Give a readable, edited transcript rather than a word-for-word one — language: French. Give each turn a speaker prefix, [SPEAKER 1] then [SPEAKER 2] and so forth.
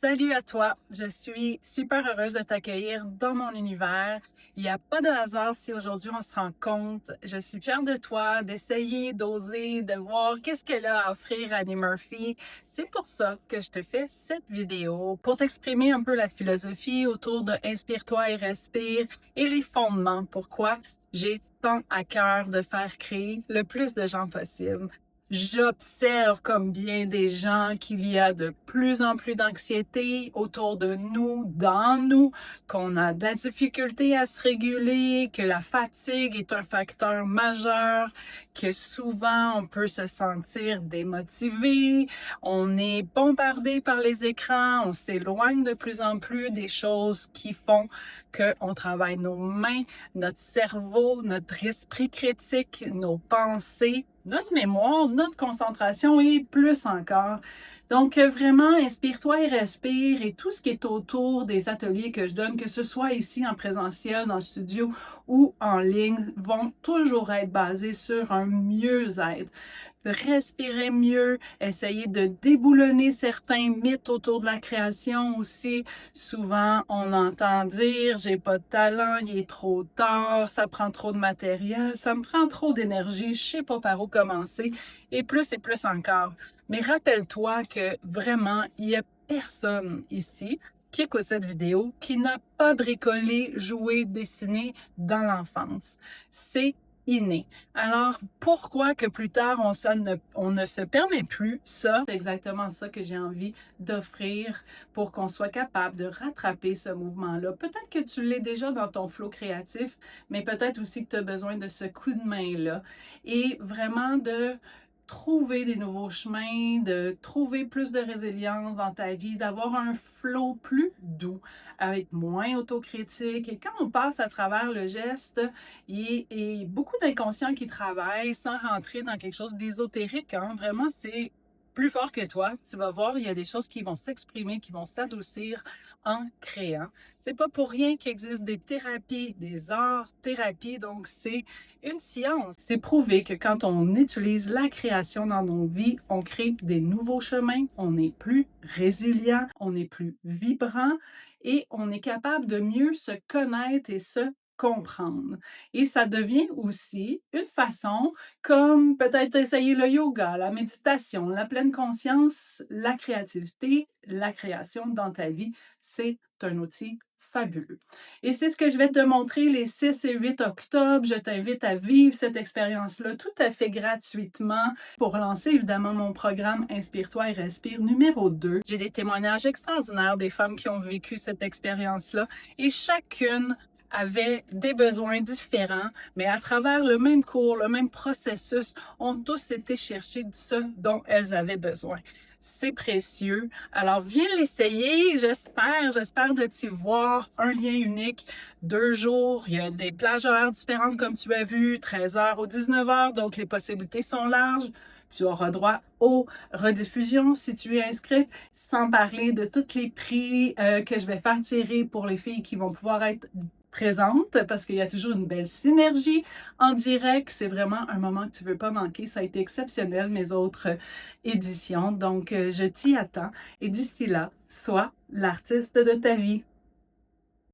[SPEAKER 1] Salut à toi, je suis super heureuse de t'accueillir dans mon univers. Il n'y a pas de hasard si aujourd'hui on se rencontre. Je suis fière de toi, d'essayer, d'oser, de voir qu'est-ce qu'elle a à offrir à Annie Murphy. C'est pour ça que je te fais cette vidéo, pour t'exprimer un peu la philosophie autour de Inspire-toi et respire et les fondements, pourquoi j'ai tant à cœur de faire créer le plus de gens possible. J'observe comme bien des gens qu'il y a de plus en plus d'anxiété autour de nous, dans nous, qu'on a de la difficulté à se réguler, que la fatigue est un facteur majeur, que souvent on peut se sentir démotivé, on est bombardé par les écrans, on s'éloigne de plus en plus des choses qui font qu'on travaille nos mains, notre cerveau, notre esprit critique, nos pensées, notre mémoire, notre concentration et plus encore. Donc, vraiment, inspire-toi et respire et tout ce qui est autour des ateliers que je donne, que ce soit ici en présentiel, dans le studio ou en ligne, vont toujours être basés sur un mieux-être. Respirer mieux, essayer de déboulonner certains mythes autour de la création aussi. Souvent, on entend dire, j'ai pas de talent, il est trop tard, ça prend trop de matériel, ça me prend trop d'énergie, je sais pas par où commencer, et plus encore. Mais rappelle-toi que vraiment, il y a personne ici qui écoute cette vidéo qui n'a pas bricolé, joué, dessiné dans l'enfance. C'est inné. Alors, pourquoi que plus tard, on ne se permet plus ça? C'est exactement ça que j'ai envie d'offrir pour qu'on soit capable de rattraper ce mouvement-là. Peut-être que tu l'es déjà dans ton flot créatif, mais peut-être aussi que tu as besoin de ce coup de main-là et vraiment de trouver des nouveaux chemins, de trouver plus de résilience dans ta vie, d'avoir un flow plus doux, avec moins autocritique. Et quand on passe à travers le geste, il y a beaucoup d'inconscients qui travaillent sans rentrer dans quelque chose d'ésotérique. Hein. Vraiment, c'est plus fort que toi. Tu vas voir, il y a des choses qui vont s'exprimer, qui vont s'adoucir en créant. C'est pas pour rien qu'il existe des thérapies, des arts-thérapies. Donc, c'est une science. C'est prouvé que quand on utilise la création dans nos vies, on crée des nouveaux chemins, on est plus résilient, on est plus vibrant et on est capable de mieux se connaître et se comprendre. Et ça devient aussi une façon, comme peut-être essayer le yoga, la méditation, la pleine conscience, la créativité, la création dans ta vie, c'est un outil fabuleux. Et c'est ce que je vais te montrer les 6 et 8 octobre. Je t'invite à vivre cette expérience-là tout à fait gratuitement pour lancer évidemment mon programme Inspire-toi et respire numéro 2. J'ai des témoignages extraordinaires des femmes qui ont vécu cette expérience-là et chacune avaient des besoins différents, mais à travers le même cours, le même processus, ont tous été chercher ce dont elles avaient besoin. C'est précieux. Alors, viens l'essayer. J'espère de t'y voir. Un lien unique, 2 jours. Il y a des plages horaires différentes, comme tu as vu, 13h ou 19h. Donc, les possibilités sont larges. Tu auras droit aux rediffusions si tu es inscrite, sans parler de tous les prix que je vais faire tirer pour les filles qui vont pouvoir être présente parce qu'il y a toujours une belle synergie en direct. C'est vraiment un moment que tu ne veux pas manquer. Ça a été exceptionnel, mes autres éditions. Donc, je t'y attends. Et d'ici là, sois l'artiste de ta vie.